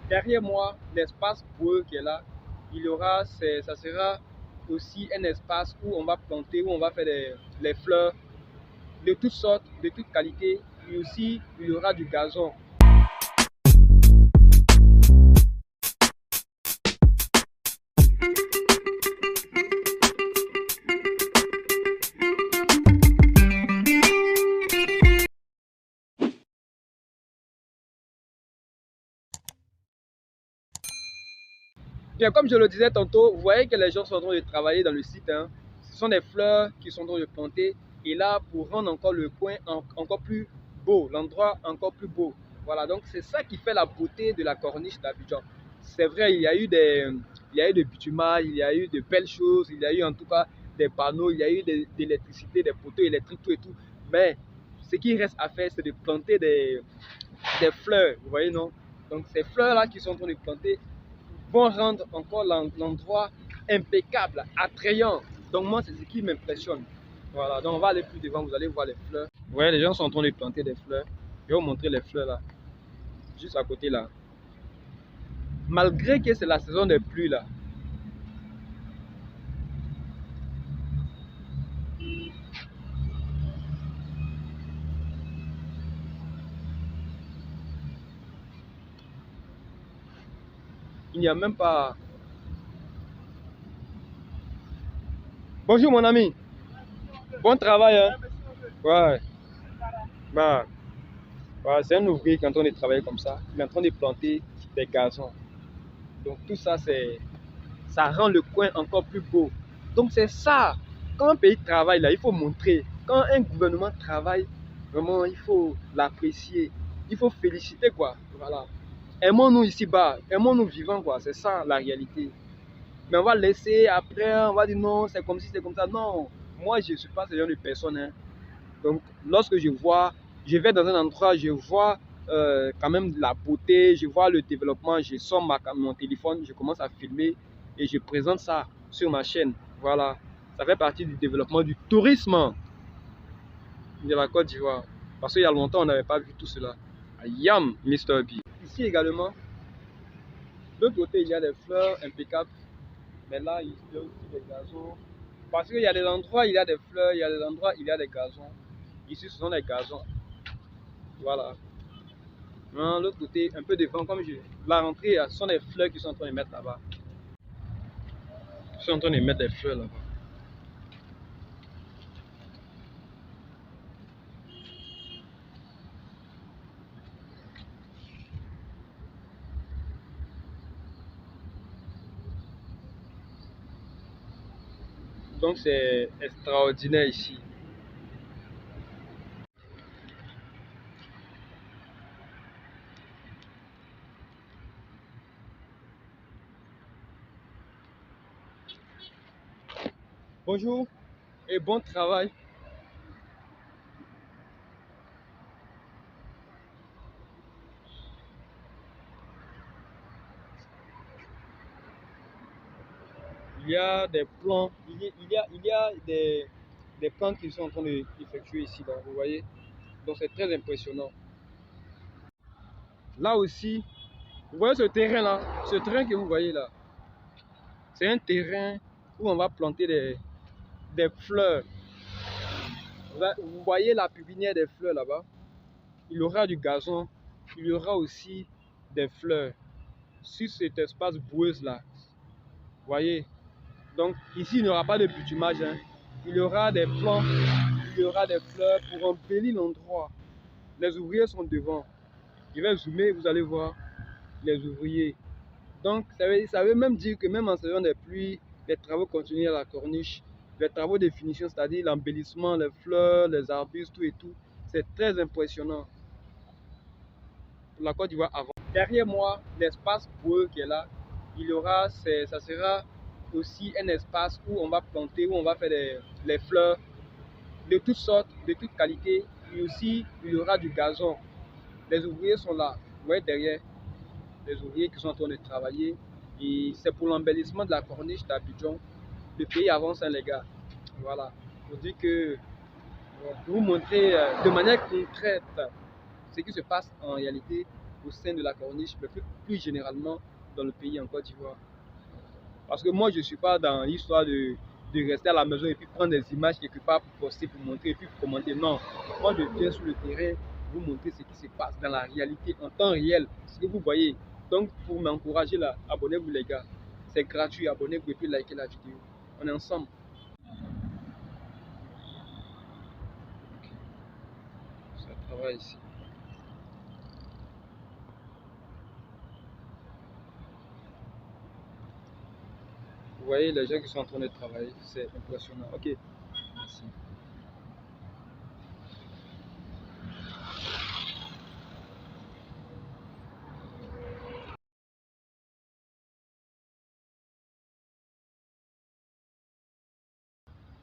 Derrière moi, l'espace boueux qui est là, ça sera aussi un espace où on va planter, où on va faire les fleurs de toutes sortes, de toutes qualités. Et aussi, il y aura du gazon. Bien, comme je le disais tantôt, vous voyez que les gens sont en train de travailler dans le site, hein. Ce sont des fleurs qui sont en train de planter. Et là, pour rendre encore le coin encore plus beau, l'endroit encore plus beau. Voilà, donc c'est ça qui fait la beauté de la corniche d'Abidjan. C'est vrai, il y a eu de bitumage, il y a eu de belles choses, il y a eu en tout cas des panneaux, il y a eu de l'électricité, des poteaux électriques, tout et tout. Mais ce qui reste à faire, c'est de planter des fleurs, vous voyez, non? Donc ces fleurs-là qui sont en train de planter vont rendre encore l'endroit impeccable, attrayant. Donc moi, c'est ce qui m'impressionne. Voilà, donc on va aller plus devant, vous allez voir les fleurs. Vous voyez, les gens sont en train de planter des fleurs. Je vais vous montrer les fleurs là, juste à côté là. Malgré que c'est la saison des pluies là, il n'y a même pas... Bonjour mon ami, bon travail hein. Ouais, bah, ouais, c'est un ouvrier qui est en train de travailler comme ça. Il est en train de planter des gazons. Donc tout ça, ça rend le coin encore plus beau. Donc c'est ça, quand un pays travaille là, il faut montrer. Quand un gouvernement travaille, vraiment, il faut l'apprécier. Il faut féliciter quoi. Voilà. Aimons-nous ici-bas, aimons-nous vivants quoi. C'est ça la réalité. Mais on va laisser après, on va dire non, c'est comme si c'est comme ça. Non, moi je ne suis pas ce genre de personne, hein. Donc lorsque je vais dans un endroit, je vois quand même la beauté, je vois le développement, je sors mon téléphone, je commence à filmer et je présente ça sur ma chaîne. Voilà, ça fait partie du développement du tourisme de la Côte d'Ivoire. Parce qu'il y a longtemps, on n'avait pas vu tout cela. Yam, Mr. B. Ici également, de l'autre côté, il y a des fleurs impeccables. Mais là, il y a aussi des gazons. Parce qu'il y a des endroits, il y a des fleurs, il y a des endroits, il y a des gazons. Ici, ce sont des gazons. Voilà. L'autre côté, un peu devant, comme la rentrée, ce sont des fleurs qui sont en train de mettre là-bas. Ils sont en train de mettre des fleurs là-bas. Donc c'est extraordinaire ici. Bonjour et bon travail. Il y a des plans, il y a des plans qui sont en train d'effectuer ici, là, vous voyez. Donc c'est très impressionnant. Là aussi, vous voyez ce terrain là, ce terrain que vous voyez là, c'est un terrain où on va planter des fleurs. Vous voyez la pépinière des fleurs là-bas. Il y aura du gazon, il y aura aussi des fleurs sur cet espace boueuse là. Vous voyez. Donc ici, il n'y aura pas de bitumage, hein. Il y aura des plants, il y aura des fleurs pour embellir l'endroit. Les ouvriers sont devant. Je vais zoomer, vous allez voir les ouvriers. Donc ça veut même dire que même en saison des pluies, les travaux continuent à la corniche. Les travaux de finition, c'est-à-dire l'embellissement, les fleurs, les arbustes, tout et tout. C'est très impressionnant. Pour la Côte d'Ivoire avant. Derrière moi, l'espace boueux qui est là, ça sera aussi un espace où on va planter, où on va faire les fleurs de toutes sortes, de toutes qualités. Et aussi, il y aura du gazon. Les ouvriers sont là, vous voyez derrière, les ouvriers qui sont en train de travailler. Et c'est pour l'embellissement de la corniche d'Abidjan. Le pays avance, hein, les gars. Voilà. Pour dire que, pour vous montrer de manière concrète ce qui se passe en réalité au sein de la Corniche, mais plus généralement dans le pays en Côte d'Ivoire. Parce que moi, je ne suis pas dans l'histoire de rester à la maison et puis prendre des images quelque part pour poster, pour montrer et puis pour commenter. Non, moi je viens sur le terrain vous montrer ce qui se passe dans la réalité, en temps réel, ce que vous voyez. Donc, pour m'encourager là, abonnez-vous les gars. C'est gratuit, abonnez-vous et puis likez la vidéo. On est ensemble. Ça travaille ici. Vous voyez les gens qui sont en train de travailler, c'est impressionnant. Ok, merci.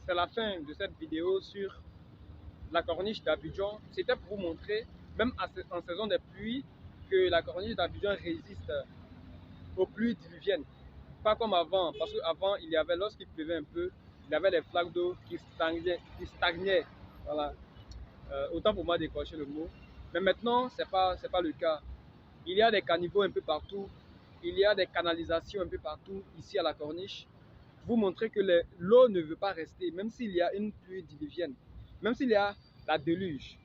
C'est la fin de cette vidéo sur la corniche d'Abidjan. C'était pour vous montrer, même en saison des pluies, que la corniche d'Abidjan résiste aux pluies diluviennes. Pas comme avant, parce qu'avant, il y avait, lorsqu'il pleuvait un peu, il y avait des flaques d'eau qui stagnaient. Voilà. Autant pour moi décrocher le mot. Mais maintenant, ce n'est pas le cas. Il y a des caniveaux un peu partout. Il y a des canalisations un peu partout, ici à la corniche. Vous montrer que l'eau ne veut pas rester, même s'il y a une pluie diluvienne, même s'il y a la déluge.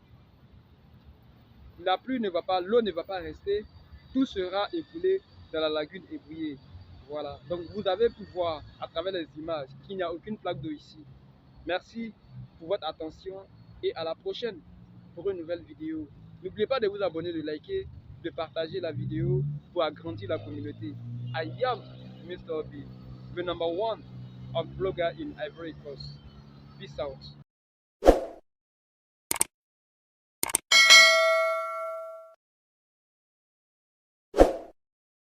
La pluie ne va pas, l'eau ne va pas rester, tout sera écoulé dans la lagune ébouillée. Voilà, donc vous avez pu voir à travers les images qu'il n'y a aucune plaque d'eau ici. Merci pour votre attention et à la prochaine pour une nouvelle vidéo. N'oubliez pas de vous abonner, de liker, de partager la vidéo pour agrandir la communauté. I am Mr. B, the #1 of blogger in Ivory Coast. Peace out.